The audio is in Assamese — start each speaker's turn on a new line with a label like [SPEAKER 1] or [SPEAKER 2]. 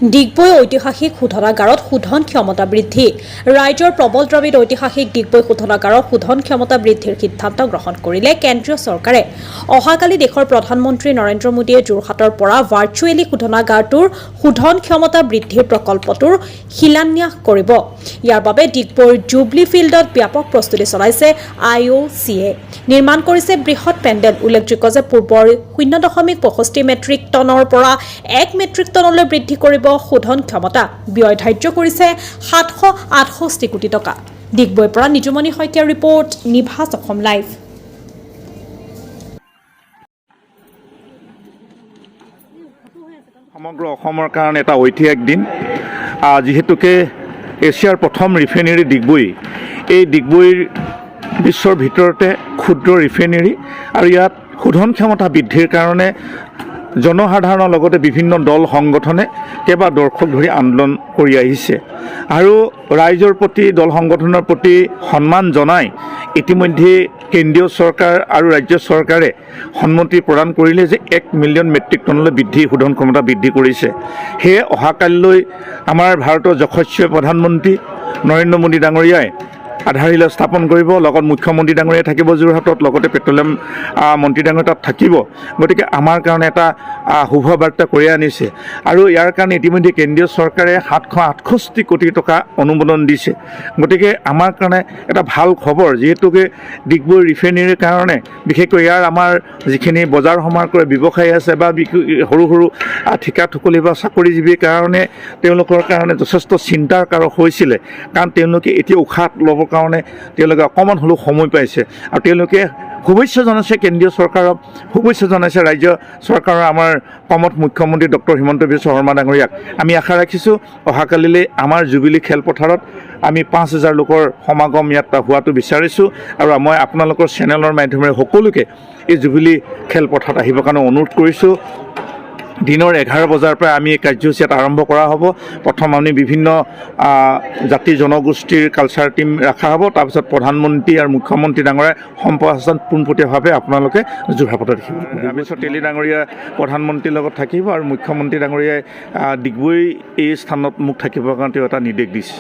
[SPEAKER 1] ডিগবৈ ঐতিহাসিক শোধনাগাৰত শোধন ক্ষমতা বৃদ্ধি। ৰাজ্যৰ প্ৰবল দাবীত ঐতিহাসিক ডিগবৈ শোধনাগাৰৰ শোধন ক্ষমতা বৃদ্ধিৰ সিদ্ধান্ত গ্ৰহণ কৰিলে কেন্দ্ৰীয় চৰকাৰে। অহাকালি দেশৰ প্ৰধানমন্ত্ৰী নৰেন্দ্ৰ মোদীয়ে যোৰহাটৰ পৰা ভাৰ্চুৱেলি শোধনাগাৰটোৰ শোধন ক্ষমতা বৃদ্ধিৰ প্ৰকল্পটোৰ শিলান্যাস কৰিব। ইয়াৰ বাবে ডিগবৈৰ জুবলি ফিল্ডত ব্যাপক প্ৰস্তুতি চলাইছে IOCয়ে। নিৰ্মাণ কৰিছে বৃহৎ পেণ্ডেল। উল্লেখযোগ্য যে পূৰ্বৰ 0.65 মেট্ৰিক টনৰ পৰা 1 মেট্ৰিক টনলৈ বৃদ্ধি কৰিব শোধন ক্ষমতা। ব্যয় ধাৰ্য কৰিছে 768 কোটি টকা। ডিগবৈৰ পৰা নিজুমণি শইকীয়াৰ ৰিপৰ্ট, নিভাজ অসম লাইভ।
[SPEAKER 2] সমগ্ৰ অসমৰ কাৰণে এটা ঐতিহাসিক দিন। যিহেতুকে এছিয়াৰ প্ৰথম ৰিফাইনেৰী ডিগবৈ, এই ডিগবৈৰ বিশ্বৰ ভিতৰতে ক্ষুদ্ৰ ৰিফাইনেৰী আৰু ইয়াত শোধন ক্ষমতা বৃদ্ধিৰ কাৰণে জনসাধাৰণৰ লগতে বিভিন্ন দল সংগঠনে কেইবা দশক ধৰি আন্দোলন কৰি আহিছে আৰু ৰাইজৰ প্ৰতি দল সংগঠনৰ প্ৰতি সন্মান জনাই ইতিমধ্যে কেন্দ্ৰীয় চৰকাৰ আৰু ৰাজ্য চৰকাৰে সন্মতি প্ৰদান কৰিলে যে 1 মিলিয়ন মেট্ৰিক টনলৈ শোধন ক্ষমতা বৃদ্ধি কৰিছে। সেয়ে অহাকালিলৈ আমাৰ ভাৰতৰ যশস্বী প্ৰধানমন্ত্ৰী নৰেন্দ্ৰ মোদী ডাঙৰীয়াই আধাৰশিলা স্থাপন কৰিব। লগত মুখ্যমন্ত্ৰী ডাঙৰীয়া থাকিব যোৰহাটত, লগতে পেট্ৰলিয়াম মন্ত্ৰী ডাঙৰীয়া তাত থাকিব। গতিকে আমাৰ কাৰণে এটা শুভ বাৰ্তা কঢ়িয়াই আনিছে আৰু ইয়াৰ কাৰণে ইতিমধ্যে কেন্দ্ৰীয় চৰকাৰে 768 কোটি টকা অনুমোদন দিছে। গতিকে আমাৰ কাৰণে এটা ভাল খবৰ, যিহেতুকে ডিগবৈ ৰিফাইনেৰীৰ কাৰণে বিশেষকৈ ইয়াৰ আমাৰ যিখিনি বজাৰ সমাৰ কৰে ব্যৱসায়ী আছে বা সৰু সৰু ঠিকা ঠুকলি বা চাকৰিজীৱীৰ কাৰণে তেওঁলোকৰ কাৰণে যথেষ্ট চিন্তাৰ কাৰক হৈছিলে, কাৰণ তেওঁলোকে এতিয়া উশাহ ল'বৰ কাৰণে তেওঁলোকে অকণমান হ'লেও সময় পাইছে আৰু তেওঁলোকে শুভেচ্ছা জনাইছে কেন্দ্ৰীয় চৰকাৰক, শুভেচ্ছা জনাইছে ৰাজ্য চৰকাৰৰ আমাৰ কমত মুখ্যমন্ত্ৰী ডক্টৰ হিমন্ত বিশ্ব শৰ্মা ডাঙৰীয়াক। আমি আশা ৰাখিছোঁ অহাকালিলৈ আমাৰ জুবিলি খেলপথাৰত আমি 5,000 লোকৰ সমাগম ইয়াত হোৱাটো বিচাৰিছোঁ আৰু মই আপোনালোকৰ চেনেলৰ মাধ্যমেৰে সকলোকে এই জুবিলি খেলপথাৰত আহিবৰ কাৰণে অনুৰোধ কৰিছোঁ। দিনৰ 11 বজাৰ পৰা আমি এই কাৰ্যসূচী ইয়াত আৰম্ভ কৰা হ'ব। প্ৰথম আমি বিভিন্ন জাতি জনগোষ্ঠীৰ কালচাৰ টিম ৰখা হ'ব, তাৰপিছত প্ৰধানমন্ত্ৰী আৰু মুখ্যমন্ত্ৰী ডাঙৰীয়াৰ সম্প্ৰসাৰণ পোনপটীয়াভাৱে আপোনালোকে যোৰহাটত দেখিব। তাৰপিছত তেলি ডাঙৰীয়া প্ৰধানমন্ত্ৰীৰ লগত থাকিব আৰু মুখ্যমন্ত্ৰী ডাঙৰীয়াই ডিগবৈ এই স্থানত মোক থাকিবৰ কাৰণে তেওঁ এটা নিৰ্দেশ দিছে।